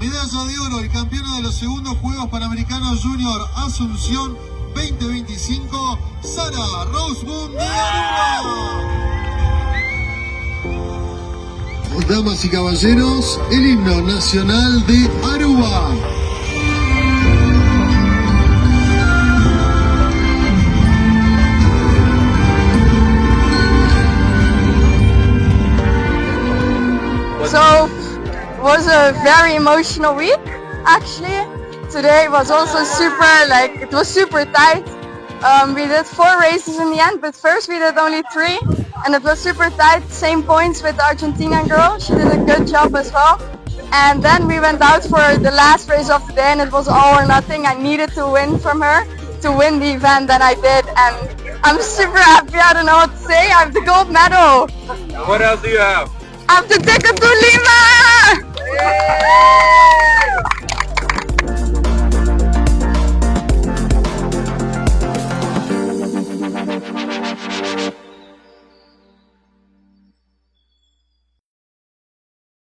Medalla de oro y campeona de los segundos Juegos Panamericanos Junior Asunción 2025, Zara Rozeboom de Aruba. Damas y caballeros, el himno nacional de Aruba. So, it was a very emotional week, actually. Today was also it was super tight. We did 4 races in the end, but first we did only 3. And it was super tight, same points with the Argentinian girl. She did a good job as well. And then we went out for the last race of the day and it was all or nothing. I needed to win from her to win the event, and I did. And I'm super happy, I don't know what to say. I have the gold medal. What else do you have? I have the ticket to Lima!